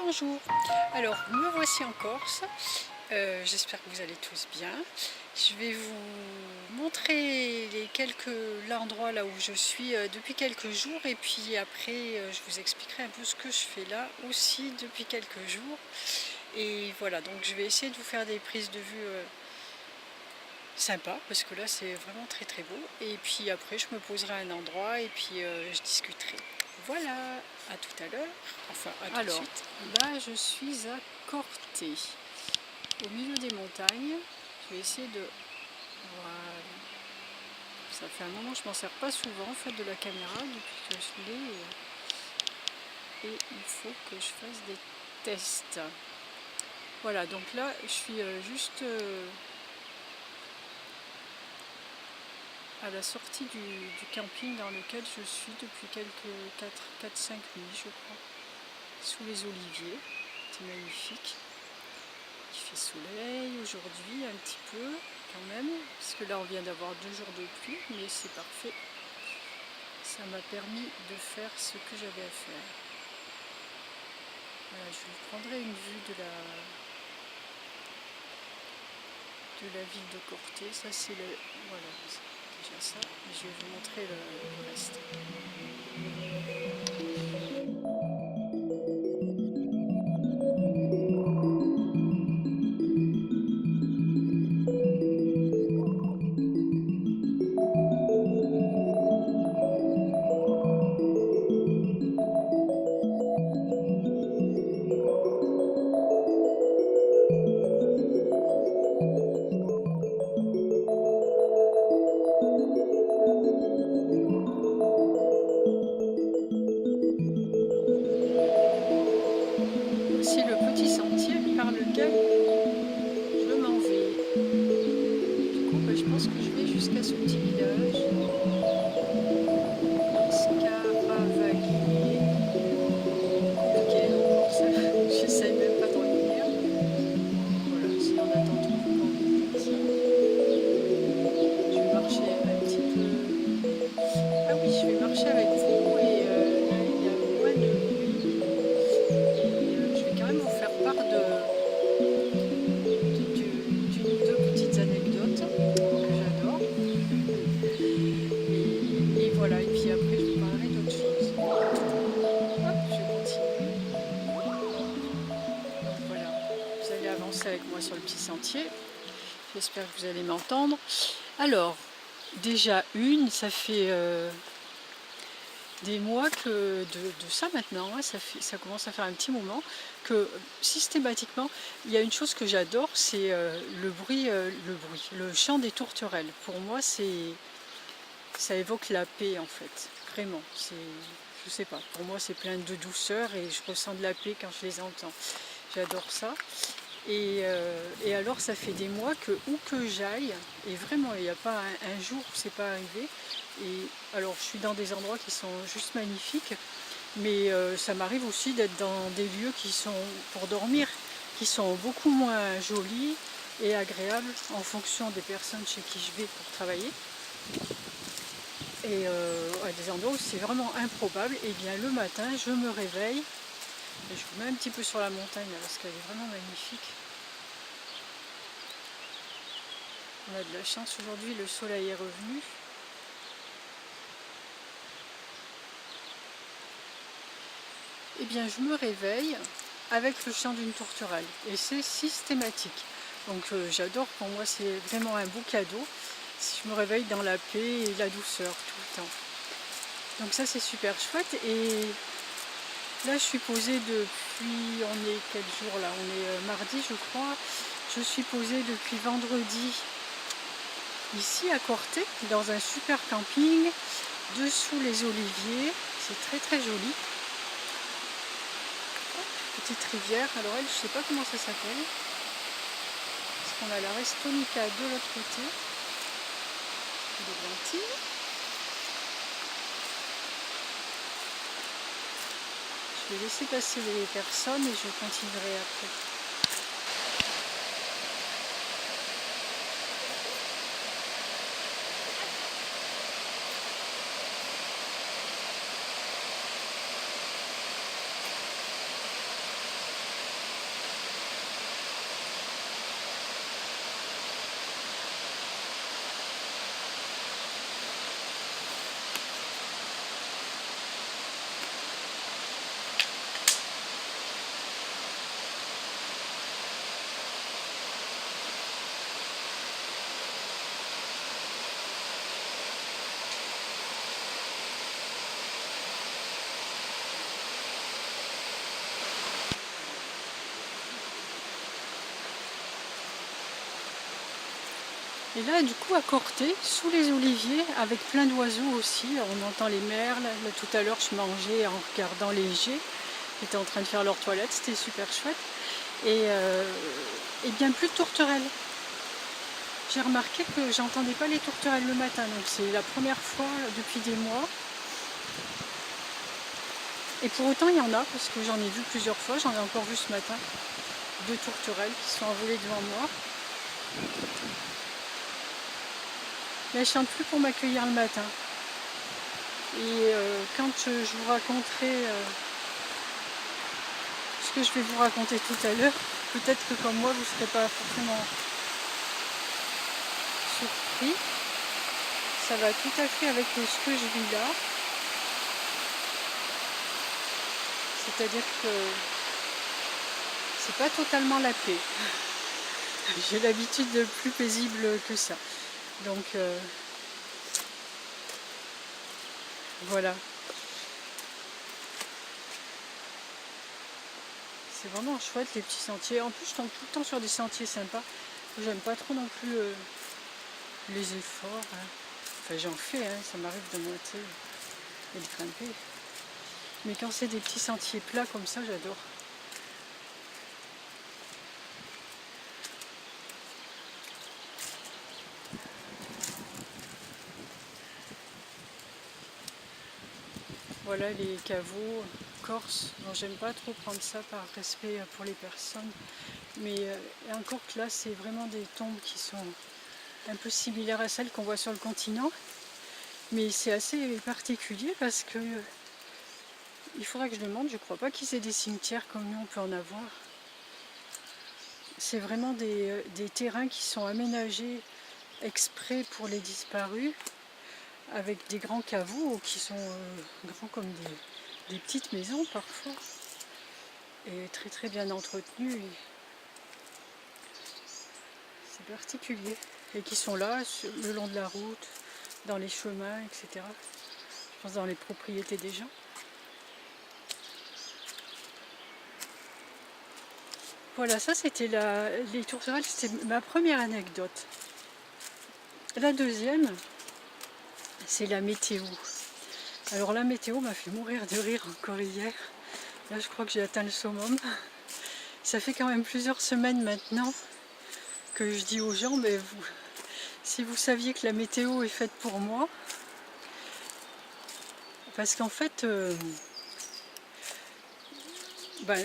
bonjour. Alors, me voici en Corse. J'espère que vous allez tous bien. Je vais vous montrer l'endroit là où je suis depuis quelques jours et puis après je vous expliquerai un peu ce que je fais là aussi depuis quelques jours. Et voilà, donc je vais essayer de vous faire des prises de vue sympas parce que là c'est vraiment très très beau. Et puis après je me poserai à un endroit et puis je discuterai. Voilà, à tout à l'heure, enfin à tout de suite. Là je suis à Corté, au milieu des montagnes. Je vais essayer de... Voilà. Ça fait un moment que je m'en sers pas souvent en fait de la caméra depuis que je l'ai et il faut que je fasse des tests. Voilà, donc là je suis juste à la sortie du camping dans lequel je suis depuis quelques 4-5 nuits je crois, sous les oliviers. C'est magnifique. Il fait soleil aujourd'hui un petit peu quand même, parce que là on vient d'avoir 2 jours de pluie, mais c'est parfait. Ça m'a permis de faire ce que j'avais à faire. Voilà, je vous prendrai une vue de la ville de Corté. Ça c'est le... Voilà, c'est déjà ça. Je vais vous montrer le reste. Voici le petit sentier par lequel je m'en vais. Du coup, je pense que je vais jusqu'à ce petit village. Scaravaglie. Compliqué, donc ça, j'essaye même pas de retenir. Voilà, si on attend tout le monde comme ça. Je vais marcher un petit peu. Ah oui, je vais marcher avec vous et là il y a moins de bruit. Et je vais quand même vous faire part d'une ou deux petites anecdotes que j'adore. Et voilà, et puis après je vous parlerai d'autres choses. Hop, je continue. Donc voilà, vous allez avancer avec moi sur le petit sentier. J'espère que vous allez m'entendre. Alors, déjà ça fait des mois que de ça maintenant, hein, ça commence à faire un petit moment, que systématiquement, il y a une chose que j'adore, c'est le chant des tourterelles. Pour moi, ça évoque la paix en fait, vraiment. Je sais pas, pour moi c'est plein de douceur et je ressens de la paix quand je les entends. J'adore ça. Et alors ça fait des mois que où que j'aille, et vraiment il n'y a pas un jour où c'est pas arrivé, et alors je suis dans des endroits qui sont juste magnifiques, mais ça m'arrive aussi d'être dans des lieux qui sont pour dormir, qui sont beaucoup moins jolis et agréables en fonction des personnes chez qui je vais pour travailler. Et à des endroits où c'est vraiment improbable, et bien le matin je me réveille. Et je vous mets un petit peu sur la montagne là, parce qu'elle est vraiment magnifique. On a de la chance aujourd'hui, le soleil est revenu. Et bien je me réveille avec le chant d'une tourterelle et c'est systématique. Donc j'adore, pour moi c'est vraiment un beau cadeau. Si je me réveille dans la paix et la douceur tout le temps. Donc ça c'est super chouette. Et là je suis posée depuis, on est quel jour là? On est mardi je crois. Je suis posée depuis vendredi ici à Corté, dans un super camping, dessous les oliviers. C'est très très joli. Petite rivière, alors elle je sais pas comment ça s'appelle. Parce qu'on a la Restonica de l'autre côté. Des lentilles. Je vais laisser passer les personnes et je continuerai après. Et là, du coup, à Corté, sous les oliviers, avec plein d'oiseaux aussi, on entend les merles. Là, tout à l'heure, je mangeais en regardant les geais qui étaient en train de faire leur toilette, c'était super chouette. Et bien plus de tourterelles. J'ai remarqué que j'entendais pas les tourterelles le matin, donc c'est la première fois depuis des mois. Et pour autant, il y en a, parce que j'en ai vu plusieurs fois, j'en ai encore vu ce matin, 2 tourterelles qui sont envolées devant moi. Mais elles ne chantent plus pour m'accueillir le matin. Et quand je vous raconterai ce que je vais vous raconter tout à l'heure, peut-être que comme moi, vous ne serez pas forcément surpris. Ça va tout à fait avec ce que je vis là. C'est-à-dire que c'est pas totalement la paix. J'ai l'habitude de plus paisible que ça. Donc voilà. C'est vraiment chouette les petits sentiers. En plus je tombe tout le temps sur des sentiers sympas. J'aime pas trop non plus les efforts. Hein. Enfin j'en fais, hein, ça m'arrive de monter et de grimper. Mais quand c'est des petits sentiers plats comme ça, j'adore. Voilà les caveaux corses. Bon, j'aime pas trop prendre ça par respect pour les personnes. Mais encore que là, c'est vraiment des tombes qui sont un peu similaires à celles qu'on voit sur le continent. Mais c'est assez particulier parce que il faudra que je demande, je crois pas qu'ils aient des cimetières comme nous on peut en avoir. C'est vraiment des terrains qui sont aménagés exprès pour les disparus, avec des grands caveaux qui sont grands comme des petites maisons parfois, et très très bien entretenus. C'est particulier. Et qui sont là, le long de la route, dans les chemins, etc. Je pense dans les propriétés des gens. Voilà, ça c'était les tourterelles, c'était ma première anecdote. La deuxième, c'est la météo. Alors la météo m'a fait mourir de rire encore hier. Là je crois que j'ai atteint le summum. Ça fait quand même plusieurs semaines maintenant que je dis aux gens, mais si vous saviez que la météo est faite pour moi, parce qu'en fait,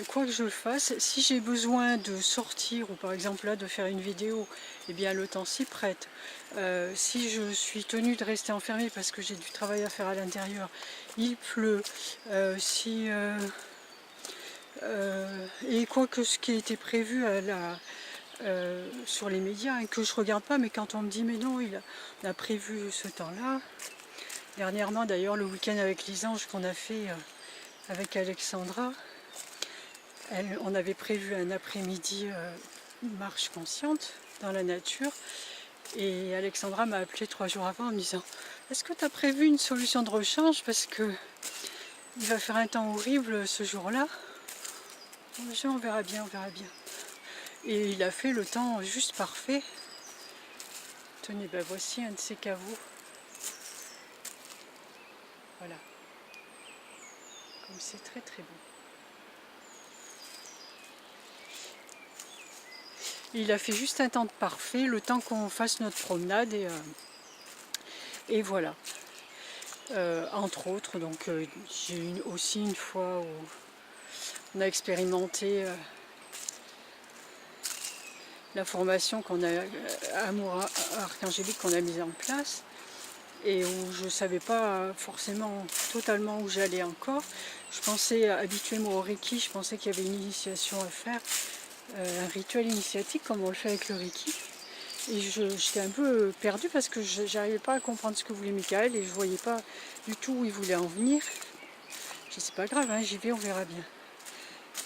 quoi que je fasse, si j'ai besoin de sortir ou par exemple là de faire une vidéo, eh bien le temps s'y prête. Si je suis tenue de rester enfermée parce que j'ai du travail à faire à l'intérieur, il pleut. Et quoi que ce qui a été prévu sur les médias, et que je regarde pas, mais quand on me dit mais non, on a prévu ce temps-là. Dernièrement d'ailleurs, le week-end avec Lisange qu'on a fait avec Alexandra, on avait prévu un après-midi marche consciente dans la nature, et Alexandra m'a appelé 3 jours avant en me disant est-ce que tu as prévu une solution de rechange parce que il va faire un temps horrible ce jour-là. On verra bien, on verra bien. Et il a fait le temps juste parfait. Tenez, voici un de ces caveaux. Voilà. Comme c'est très très beau. Il a fait juste un temps parfait, le temps qu'on fasse notre promenade, et voilà. Entre autres, donc j'ai eu aussi une fois où on a expérimenté la formation qu'on a Amour archangélique qu'on a mise en place, et où je ne savais pas forcément totalement où j'allais encore. Je pensais habituer moi au Reiki, je pensais qu'il y avait une initiation à faire, un rituel initiatique comme on le fait avec le Reiki. Et j'étais un peu perdue parce que je n'arrivais pas à comprendre ce que voulait Michael et je ne voyais pas du tout où il voulait en venir. Je dis c'est pas grave, hein, j'y vais, on verra bien.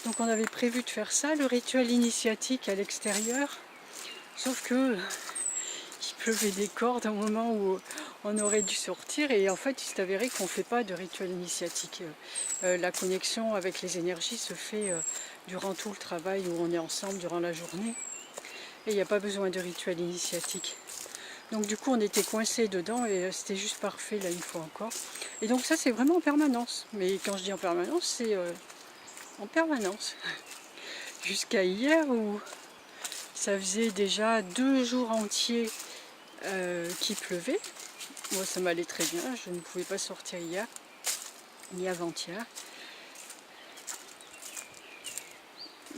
Donc on avait prévu de faire ça, le rituel initiatique à l'extérieur, sauf que il pleuvait des cordes au moment où on aurait dû sortir, et en fait il s'est avéré qu'on ne fait pas de rituel initiatique. La connexion avec les énergies se fait durant tout le travail où on est ensemble durant la journée, et il n'y a pas besoin de rituel initiatique. Donc du coup on était coincés dedans et c'était juste parfait là une fois encore. Et donc ça c'est vraiment en permanence. Mais quand je dis en permanence, c'est en permanence. Jusqu'à hier où ça faisait déjà 2 jours entiers qu'il pleuvait. Moi ça m'allait très bien, je ne pouvais pas sortir hier, ni avant-hier.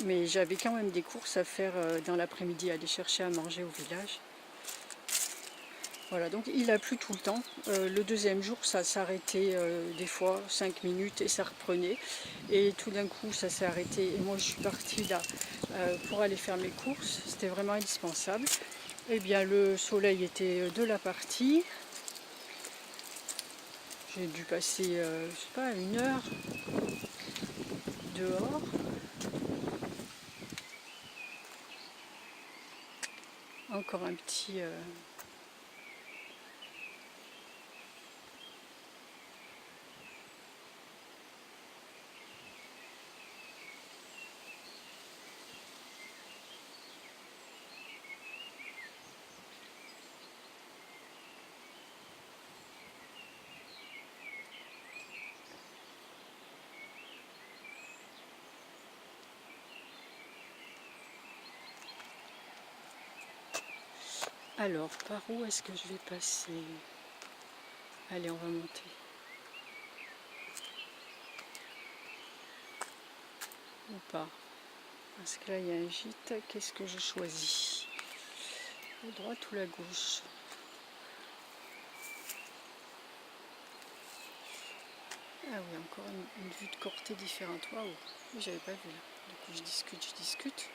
Mais j'avais quand même des courses à faire dans l'après-midi, aller chercher à manger au village. Voilà, donc il a plu tout le temps. Le deuxième jour, ça s'arrêtait des fois 5 minutes et ça reprenait. Et tout d'un coup, ça s'est arrêté. Et moi, je suis partie là pour aller faire mes courses. C'était vraiment indispensable. Eh bien, le soleil était de la partie. J'ai dû passer, je sais pas, 1 heure dehors. Encore un petit... Alors, par où est-ce que je vais passer? Allez, on va monter. Ou pas? Parce que là, il y a un gîte. Qu'est-ce que je choisis? La droite ou la gauche? Ah oui, encore une vue de Corté différente. Waouh, j'avais pas vu là. Du coup, je discute.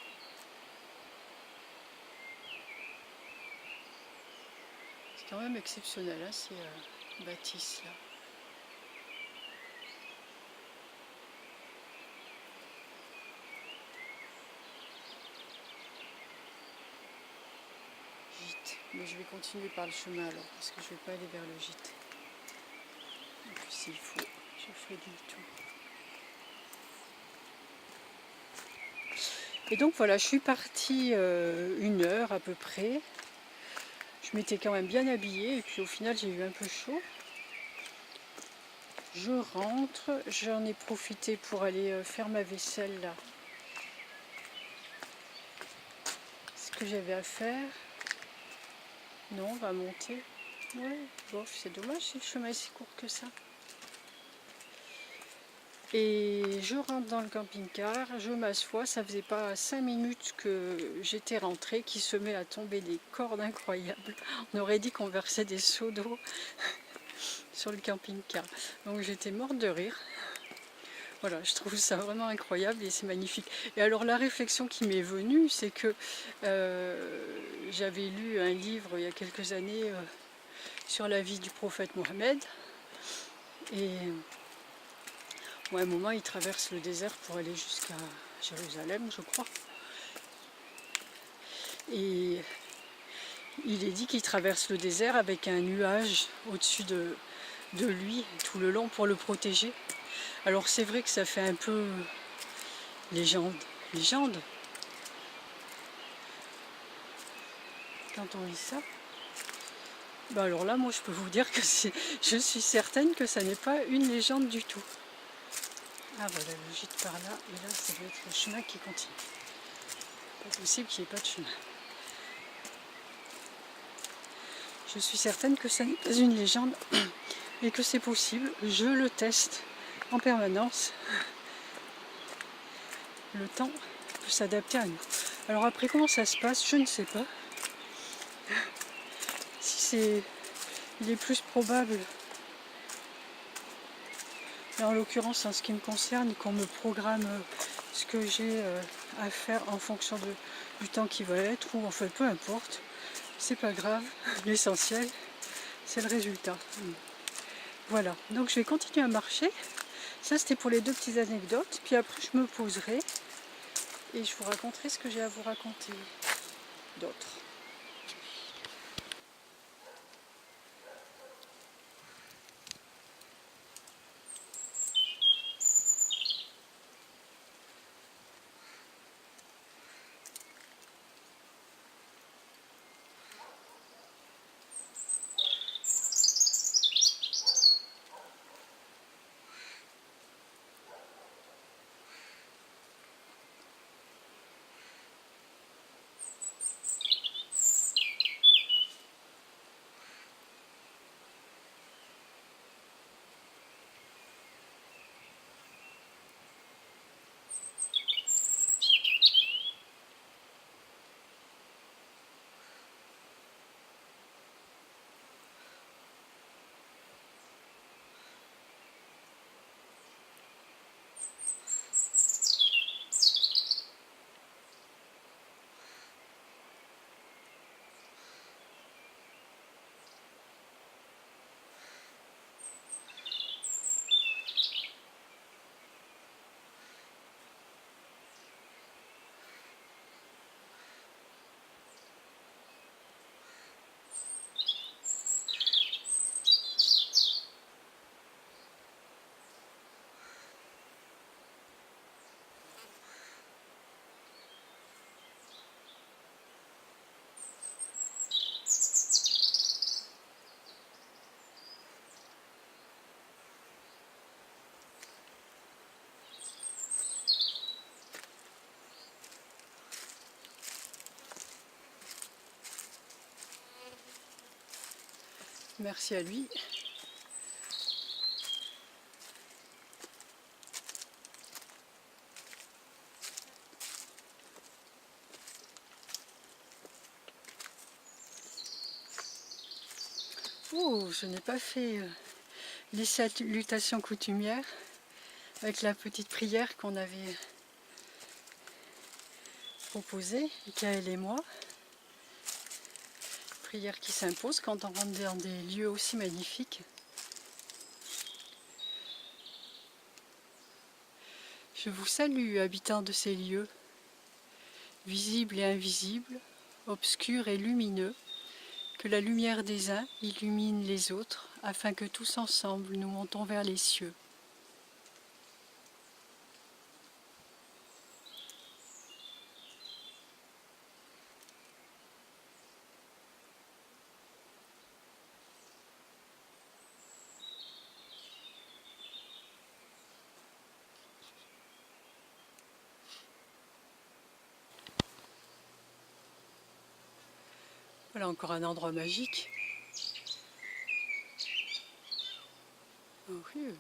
C'est quand même exceptionnel, hein, ces bâtisses là. Gîte. Mais je vais continuer par le chemin alors, parce que je vais pas aller vers le gîte. Et puis s'il faut, je ferai demi-tour. Et donc voilà, je suis partie 1 heure à peu près. Je m'étais quand même bien habillée et puis au final j'ai eu un peu chaud. Je rentre, j'en ai profité pour aller faire ma vaisselle là. Ce que j'avais à faire. Non, on va monter. Ouais, bof, c'est dommage si le chemin est si court que ça. Et je rentre dans le camping-car, je m'assois, ça faisait pas 5 minutes que j'étais rentrée, qu'il se met à tomber des cordes incroyables. On aurait dit qu'on versait des seaux d'eau sur le camping-car. Donc j'étais morte de rire. Voilà, je trouve ça vraiment incroyable et c'est magnifique. Et alors la réflexion qui m'est venue, c'est que j'avais lu un livre il y a quelques années sur la vie du prophète Mohammed. Et à un moment, il traverse le désert pour aller jusqu'à Jérusalem, je crois. Et il est dit qu'il traverse le désert avec un nuage au-dessus de lui tout le long pour le protéger. Alors c'est vrai que ça fait un peu légende. Quand on lit ça. Ben alors là, moi je peux vous dire que je suis certaine que ça n'est pas une légende du tout. Ah voilà, le gîte par là, et là ça doit être le chemin qui continue. Pas possible qu'il n'y ait pas de chemin. Je suis certaine que ça n'est pas une légende et que c'est possible. Je le teste en permanence. Le temps peut s'adapter à nous. Alors après, comment ça se passe, je ne sais pas. Il est plus probable, et en l'occurrence en ce qui me concerne, qu'on me programme ce que j'ai à faire en fonction du temps qui va être, ou en fait peu importe, c'est pas grave, l'essentiel c'est le résultat. Voilà, donc je vais continuer à marcher. Ça c'était pour les 2 petites anecdotes, puis après je me poserai et je vous raconterai ce que j'ai à vous raconter d'autre. Merci à lui. Oh, je n'ai pas fait les salutations coutumières avec la petite prière qu'on avait proposée, Michael et moi. Prière qui s'impose quand on rentre dans des lieux aussi magnifiques. Je vous salue, habitants de ces lieux, visibles et invisibles, obscurs et lumineux, que la lumière des uns illumine les autres, afin que tous ensemble nous montons vers les cieux. Voilà encore un endroit magique. Oh oui.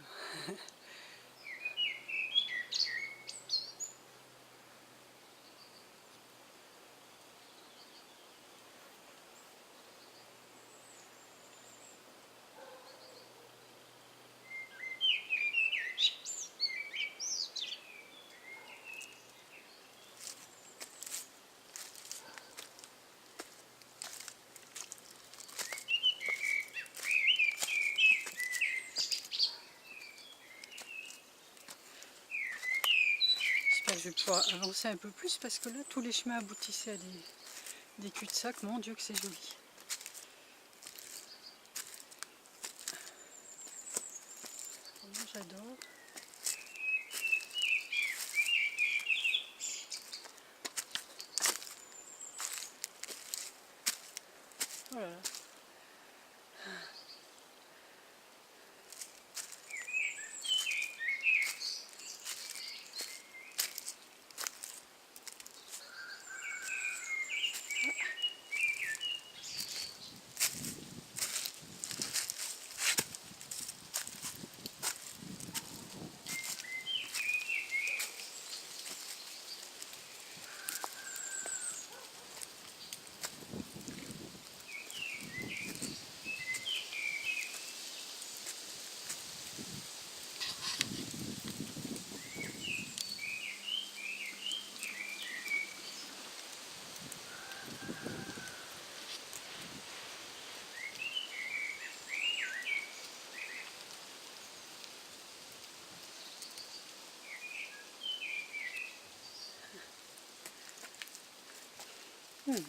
J'espère que je vais pouvoir avancer un peu plus parce que là tous les chemins aboutissaient à des cul-de-sac. Mon Dieu que c'est joli. Vraiment, j'adore. Voilà.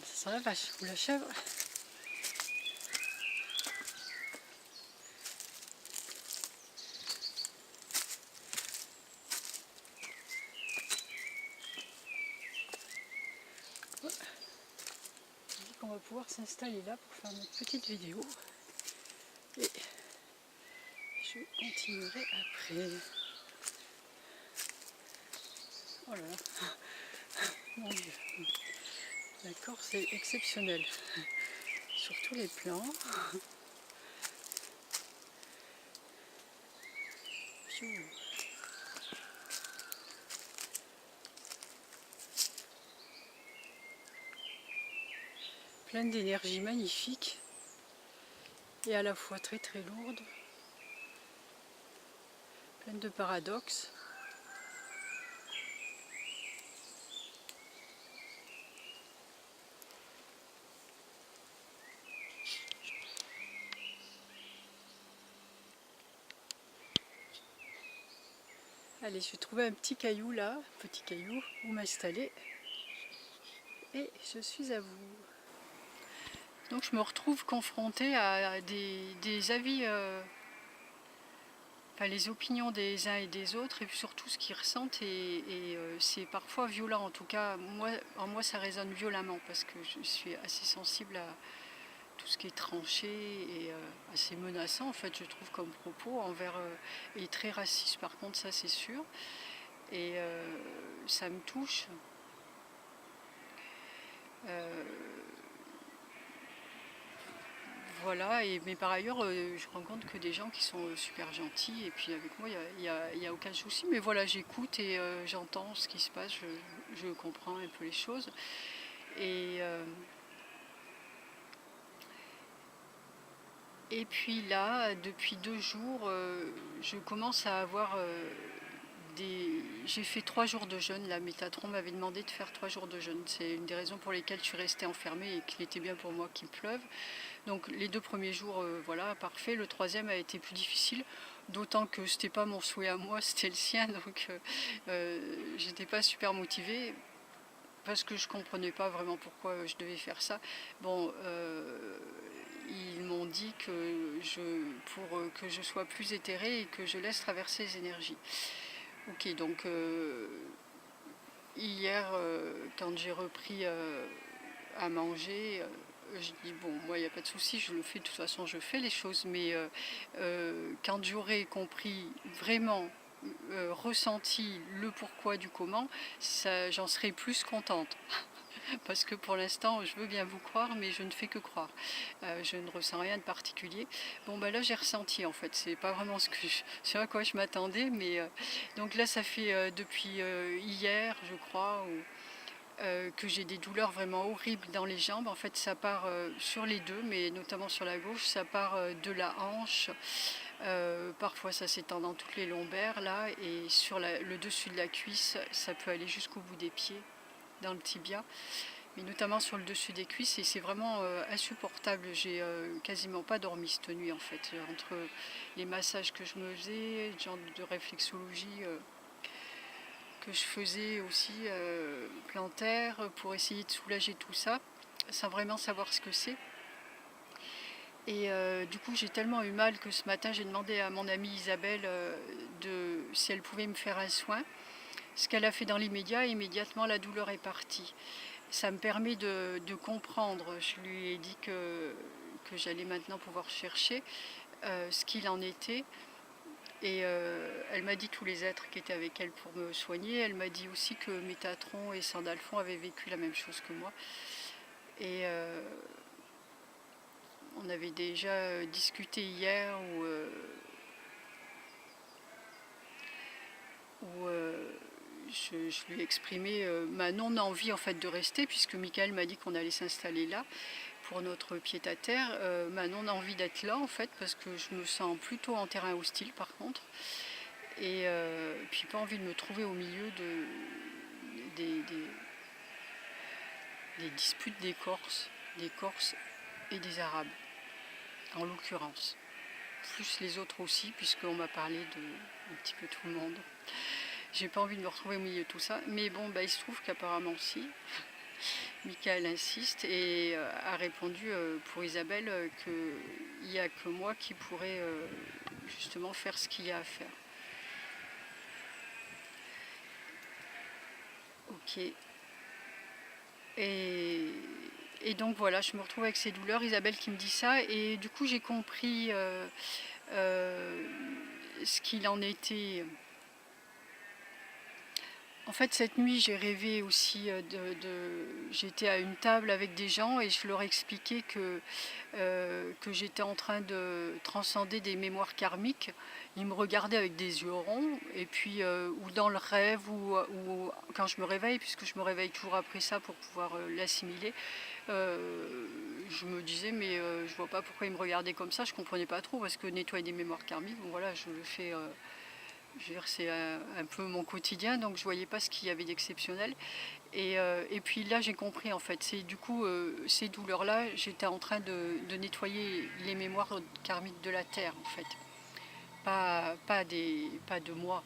Ça sent la vache ou la chèvre. On va pouvoir s'installer là pour faire notre petite vidéo et je continuerai après. Oh là là, mon Dieu, d'accord, c'est exceptionnel sur tous les plans. Pleine d'énergie magnifique et à la fois très très lourde, pleine de paradoxes. Allez, je vais trouver un petit caillou là, petit caillou où m'installer et je suis à vous. Donc je me retrouve confrontée à des avis, enfin les opinions des uns et des autres et puis surtout ce qu'ils ressentent et c'est parfois violent. En tout cas, en moi ça résonne violemment parce que je suis assez sensible à tout ce qui est tranché et assez menaçant en fait je trouve comme propos envers et très raciste par contre ça c'est sûr et ça me touche. voilà, mais par ailleurs, je rencontre que des gens qui sont super gentils, et puis avec moi, il y a aucun souci. Mais voilà, j'écoute et j'entends ce qui se passe, je comprends un peu les choses. Et, euh, et puis là, depuis 2 jours, je commence à avoir j'ai fait 3 jours de jeûne. La Métatron m'avait demandé de faire 3 jours de jeûne. C'est une des raisons pour lesquelles je suis restée enfermée et qu'il était bien pour moi qu'il pleuve. Donc les 2 premiers jours, voilà, parfait. Le troisième a été plus difficile, d'autant que c'était pas mon souhait à moi, c'était le sien. Donc j'étais pas super motivée parce que je comprenais pas vraiment pourquoi je devais faire ça. Bon, ils m'ont dit pour que je sois plus éthérée et que je laisse traverser les énergies. Ok, donc hier, quand j'ai repris à manger, je dis bon, moi il n'y a pas de souci, je le fais, de toute façon je fais les choses, mais quand j'aurai compris vraiment, ressenti le pourquoi du comment, j'en serai plus contente. Parce que pour l'instant, je veux bien vous croire, mais je ne fais que croire. Je ne ressens rien de particulier. Bon, bah là, j'ai ressenti, en fait. C'est pas vraiment ce à quoi je m'attendais, mais donc là, ça fait depuis hier, je crois, que j'ai des douleurs vraiment horribles dans les jambes. En fait, ça part sur les deux, mais notamment sur la gauche, ça part de la hanche. Parfois, ça s'étend dans toutes les lombaires, là, et sur le dessus de la cuisse, ça peut aller jusqu'au bout des pieds, dans le tibia, mais notamment sur le dessus des cuisses, et c'est vraiment insupportable. J'ai quasiment pas dormi cette nuit, en fait, entre les massages que je me faisais, le genre de réflexologie que je faisais aussi, plantaire, pour essayer de soulager tout ça, sans vraiment savoir ce que c'est. Et du coup, j'ai tellement eu mal que ce matin, j'ai demandé à mon amie Isabelle si elle pouvait me faire un soin. Ce qu'elle a fait dans l'immédiat, immédiatement la douleur est partie. Ça me permet de comprendre. Je lui ai dit que j'allais maintenant pouvoir chercher ce qu'il en était. Et elle m'a dit tous les êtres qui étaient avec elle pour me soigner. Elle m'a dit aussi que Métatron et Sandalphon avaient vécu la même chose que moi. Et on avait déjà discuté hier où je lui ai exprimé ma non-envie en fait de rester, puisque Michael m'a dit qu'on allait s'installer là pour notre pied-à-terre, ma non-envie d'être là en fait, parce que je me sens plutôt en terrain hostile par contre, et puis pas envie de me trouver au milieu des, des, des disputes des Corses et des Arabes, en l'occurrence. Plus les autres aussi, puisqu'on m'a parlé de un petit peu tout le monde. J'ai pas envie de me retrouver au milieu de tout ça, mais bon, bah, il se trouve qu'apparemment si. Michael insiste et a répondu pour Isabelle qu'il n'y a que moi qui pourrais justement faire ce qu'il y a à faire. Ok. Et donc voilà, je me retrouve avec ces douleurs, Isabelle qui me dit ça, et du coup j'ai compris ce qu'il en était. En fait, cette nuit, j'ai rêvé aussi j'étais à une table avec des gens et je leur expliquais que j'étais en train de transcender des mémoires karmiques. Ils me regardaient avec des yeux ronds, et puis ou dans le rêve ou quand je me réveille, puisque je me réveille toujours après ça pour pouvoir l'assimiler, je me disais mais je vois pas pourquoi ils me regardaient comme ça. Je comprenais pas trop, parce que nettoyer des mémoires karmiques, bon voilà, je le fais. Je veux dire, c'est un peu mon quotidien, donc je voyais pas ce qu'il y avait d'exceptionnel. Et puis là, j'ai compris en fait. C'est du coup ces douleurs-là, j'étais en train de nettoyer les mémoires karmiques de la terre en fait. Pas de moi.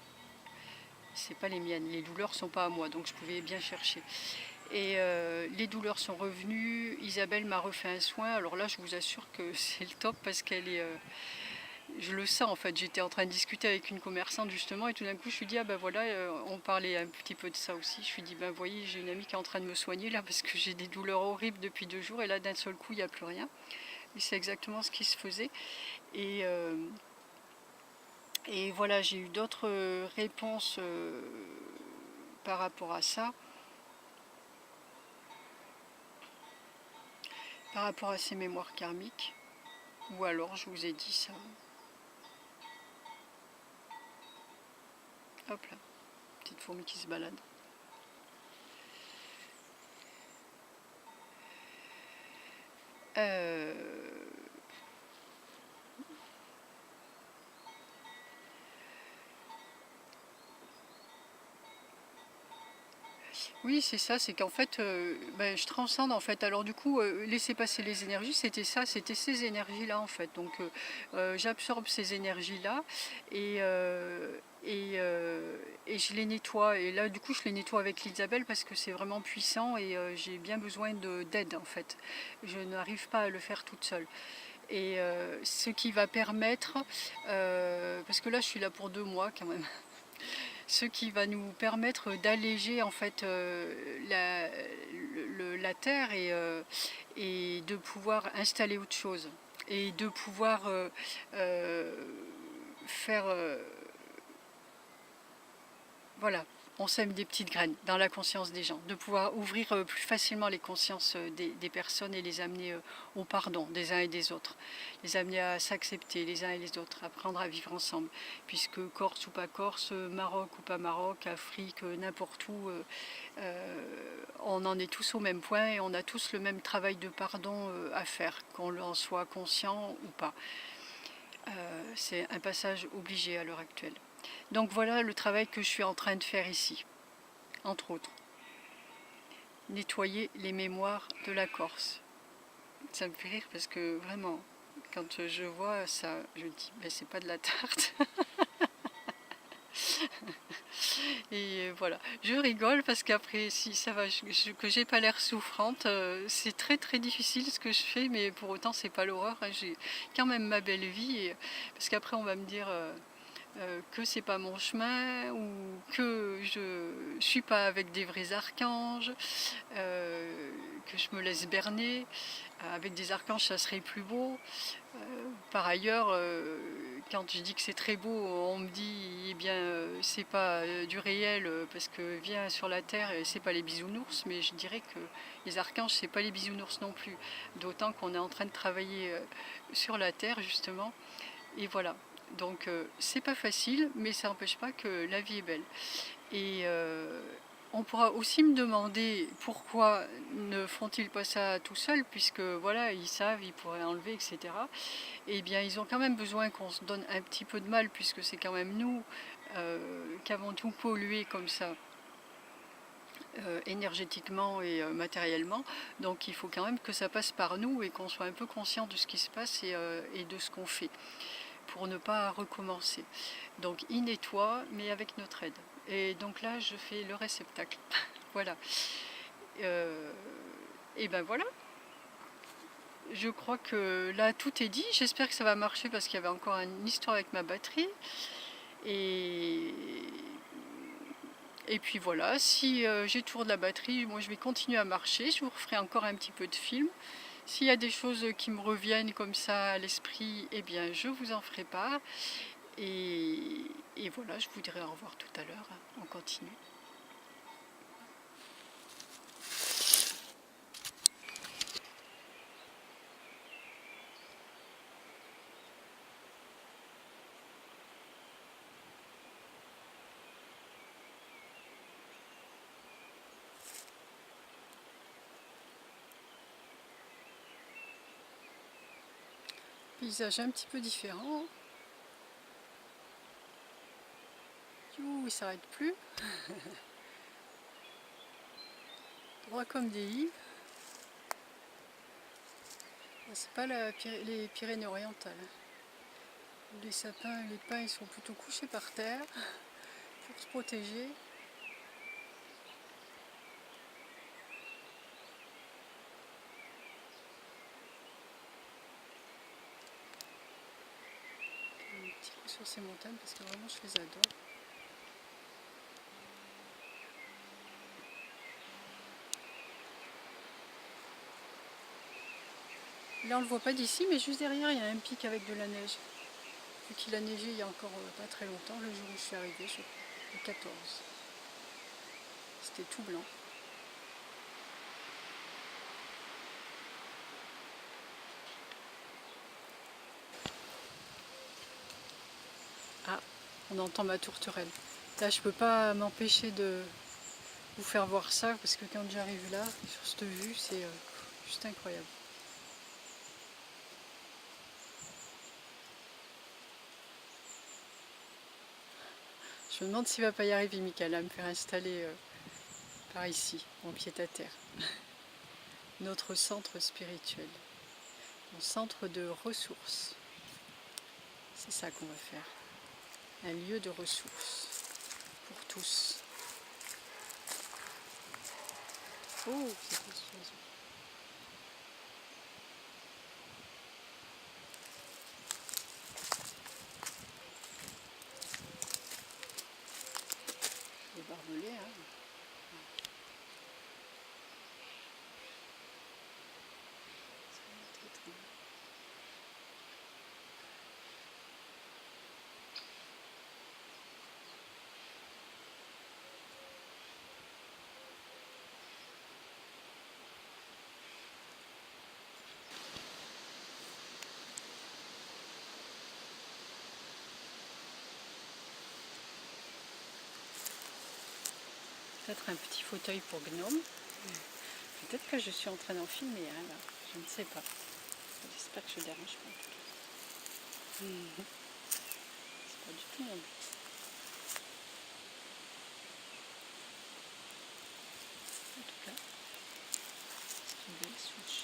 C'est pas les miennes. Les douleurs sont pas à moi, donc je pouvais bien chercher. Et les douleurs sont revenues. Isabelle m'a refait un soin. Alors là, je vous assure que c'est le top, parce qu'elle est je le sens en fait. J'étais en train de discuter avec une commerçante justement, et tout d'un coup je lui dis ah ben voilà, on parlait un petit peu de ça aussi. Je lui dis ben voyez, j'ai une amie qui est en train de me soigner là, parce que j'ai des douleurs horribles depuis 2 jours, et là d'un seul coup il n'y a plus rien. Et c'est exactement ce qui se faisait. Et, euh, et voilà, j'ai eu d'autres réponses par rapport à ça, par rapport à ces mémoires karmiques. Ou alors je vous ai dit ça. Hop là, petite fourmi qui se balade. Oui, c'est ça, c'est qu'en fait, ben, je transcende en fait. Alors du coup, laisser passer les énergies, c'était ça, c'était ces énergies-là en fait. Donc j'absorbe ces énergies-là et, et je les nettoie. Et là, du coup, je les nettoie avec l'Isabelle parce que c'est vraiment puissant et j'ai bien besoin d'aide en fait. Je n'arrive pas à le faire toute seule. Et ce qui va permettre, parce que là, je suis là pour 2 mois quand même. Ce qui va nous permettre d'alléger en fait la terre et de pouvoir installer autre chose et de pouvoir faire voilà, on sème des petites graines dans la conscience des gens, de pouvoir ouvrir plus facilement les consciences des personnes et les amener au pardon des uns et des autres, les amener à s'accepter les uns et les autres, apprendre à vivre ensemble, puisque Corse ou pas Corse, Maroc ou pas Maroc, Afrique, n'importe où, on en est tous au même point et on a tous le même travail de pardon à faire, qu'on en soit conscient ou pas. C'est un passage obligé à l'heure actuelle. Donc voilà le travail que je suis en train de faire ici, entre autres. Nettoyer les mémoires de la Corse. Ça me fait rire parce que vraiment, quand je vois ça, je me dis, ben, c'est pas de la tarte. Et voilà, je rigole parce qu'après, si ça va, que j'ai pas l'air souffrante, c'est très très difficile ce que je fais, mais pour autant c'est pas l'horreur, hein, j'ai quand même ma belle vie, parce qu'après on va me dire que c'est pas mon chemin ou que je suis pas avec des vrais archanges, que je me laisse berner. Avec des archanges ça serait plus beau. Par ailleurs, quand je dis que c'est très beau, on me dit eh bien c'est pas du réel parce que vient sur la terre et c'est pas les bisounours, mais je dirais que les archanges c'est pas les bisounours non plus, d'autant qu'on est en train de travailler sur la terre justement, et voilà. Donc c'est pas facile, mais ça n'empêche pas que la vie est belle. Et on pourra aussi me demander pourquoi ne font-ils pas ça tout seuls, puisque voilà, ils savent, ils pourraient enlever, etc. Eh bien, ils ont quand même besoin qu'on se donne un petit peu de mal, puisque c'est quand même nous qui avons tout pollué comme ça, énergétiquement et matériellement. Donc il faut quand même que ça passe par nous et qu'on soit un peu conscient de ce qui se passe et de ce qu'on fait, pour ne pas recommencer. Donc il nettoie, mais avec notre aide. Et donc là, je fais le réceptacle. Voilà. Et ben voilà. Je crois que là, tout est dit. J'espère que ça va marcher parce qu'il y avait encore une histoire avec ma batterie. Et, et puis voilà, si j'ai toujours de la batterie, moi je vais continuer à marcher. Je vous referai encore un petit peu de film. S'il y a des choses qui me reviennent comme ça à l'esprit, eh bien je vous en ferai part. Et voilà, je vous dirai au revoir tout à l'heure. On continue. Paysage un petit peu différent. Ouh, il s'arrête plus. Droit comme des i. C'est pas les Pyrénées-Orientales. Les sapins et les pins ils sont plutôt couchés par terre pour se protéger. Un petit coup sur ces montagnes parce que vraiment je les adore. Là on le voit pas d'ici, mais juste derrière il y a un pic avec de la neige. Vu qu'il a neigé il y a encore pas très longtemps, le jour où je suis arrivée, le 14. C'était tout blanc. Ah, on entend ma tourterelle. Là, je peux pas m'empêcher de vous faire voir ça parce que quand j'arrive là, sur cette vue, c'est juste incroyable. Je me demande s'il va pas y arriver, Michael, à me faire installer par ici, en pied-à-terre. Notre centre spirituel, mon centre de ressources. C'est ça qu'on va faire. Un lieu de ressources pour tous. Oh, c'est quoi ce oiseau? Les barbelés, hein. C'est très, très bien. Peut-être un petit fauteuil pour gnome. Peut-être que je suis en train d'en filmer, hein, là. Je ne sais pas. J'espère que je ne dérange pas. C'est pas du tout mon but. En tout cas, c'est une belle souche.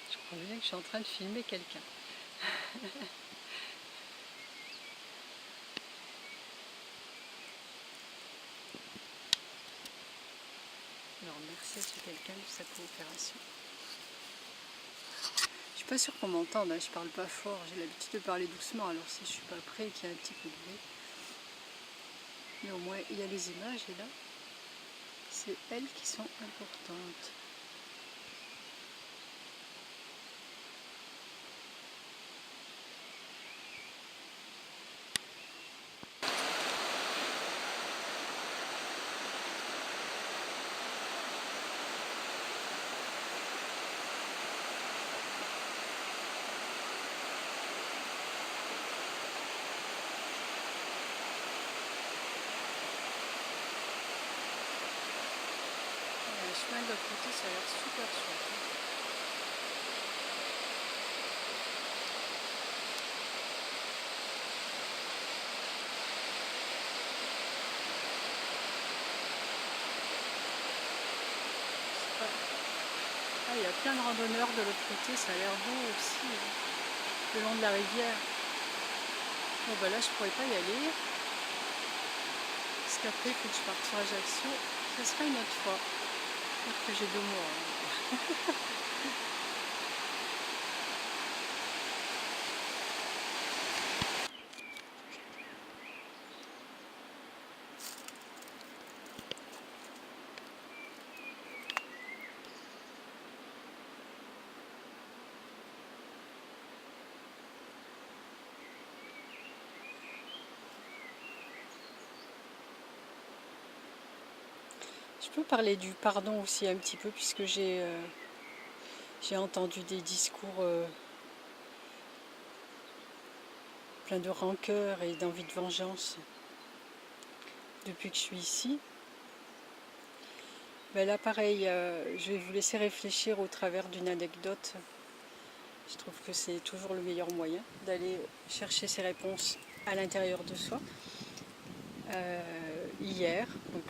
Je crois bien que je suis en train de filmer quelqu'un. Alors merci à ce quelqu'un de sa coopération. Je suis pas sûre qu'on m'entende, hein. Je parle pas fort, j'ai l'habitude de parler doucement, alors si je suis pas près et qu'il y a un petit peu de bruit. Mais au moins il y a les images et là, c'est elles qui sont importantes. Le chemin de l'autre côté, ça a l'air super chouette. Ah, il y a plein de randonneurs de l'autre côté, ça a l'air beau aussi, le long de la rivière. Bon bah là je pourrais pas y aller, parce qu'après il faut que je parte sur Ajaccio, ça sera une autre fois. Peut-être que j'ai 2 mois. Hein. Je peux parler du pardon aussi un petit peu, puisque j'ai entendu des discours pleins de rancœur et d'envie de vengeance depuis que je suis ici. Ben là pareil, je vais vous laisser réfléchir au travers d'une anecdote. Je trouve que c'est toujours le meilleur moyen d'aller chercher ses réponses à l'intérieur de soi. Hier, donc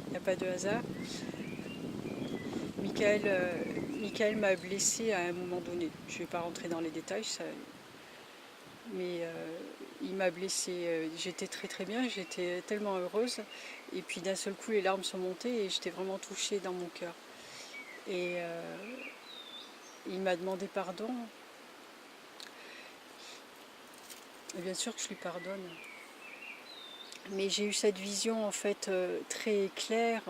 il n'y a pas de hasard, Michael m'a blessée à un moment donné. Je ne vais pas rentrer dans les détails, mais il m'a blessée. J'étais très très bien, j'étais tellement heureuse. Et puis d'un seul coup, les larmes sont montées et j'étais vraiment touchée dans mon cœur. Et il m'a demandé pardon. Et bien sûr que je lui pardonne. Mais j'ai eu cette vision en fait très claire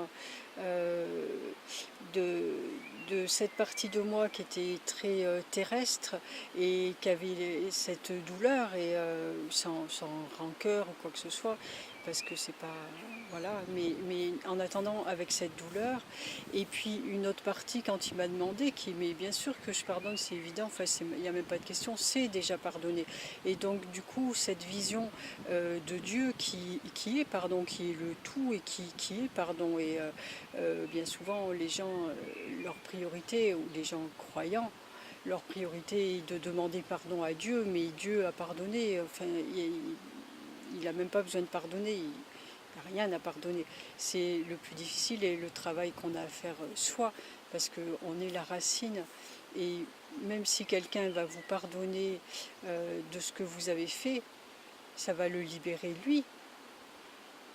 de cette partie de moi qui était très terrestre et qui avait cette douleur et sans rancœur ou quoi que ce soit. parce que c'est pas... Voilà, mais en attendant, avec cette douleur, et puis une autre partie, quand il m'a demandé, mais bien sûr que je pardonne, c'est évident, enfin, il n'y a même pas de question, c'est déjà pardonné. Et donc, du coup, cette vision de Dieu qui est pardon, qui est le tout et qui est pardon, et bien souvent, les gens, leur priorité, ou les gens croyants, leur priorité est de demander pardon à Dieu, mais Dieu a pardonné, enfin, il n'a même pas besoin de pardonner, il n'y a rien à pardonner. C'est le plus difficile et le travail qu'on a à faire soi, parce qu'on est la racine, et même si quelqu'un va vous pardonner de ce que vous avez fait, ça va le libérer lui,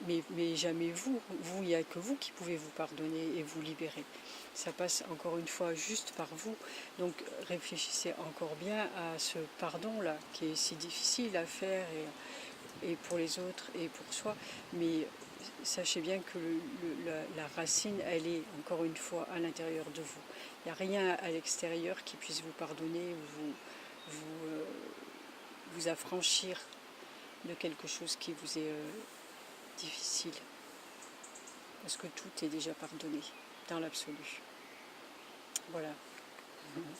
mais jamais vous. Vous, il n'y a que vous qui pouvez vous pardonner et vous libérer. Ça passe encore une fois juste par vous. Donc réfléchissez encore bien à ce pardon-là, qui est si difficile à faire, et pour les autres et pour soi. Mais sachez bien que la racine, elle est encore une fois à l'intérieur de vous. Il n'y a rien à l'extérieur qui puisse vous pardonner ou vous affranchir de quelque chose qui vous est difficile. Parce que tout est déjà pardonné, dans l'absolu. Voilà.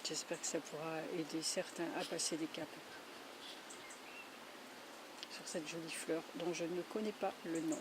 J'espère que ça pourra aider certains à passer des caps sur cette jolie fleur dont je ne connais pas le nom.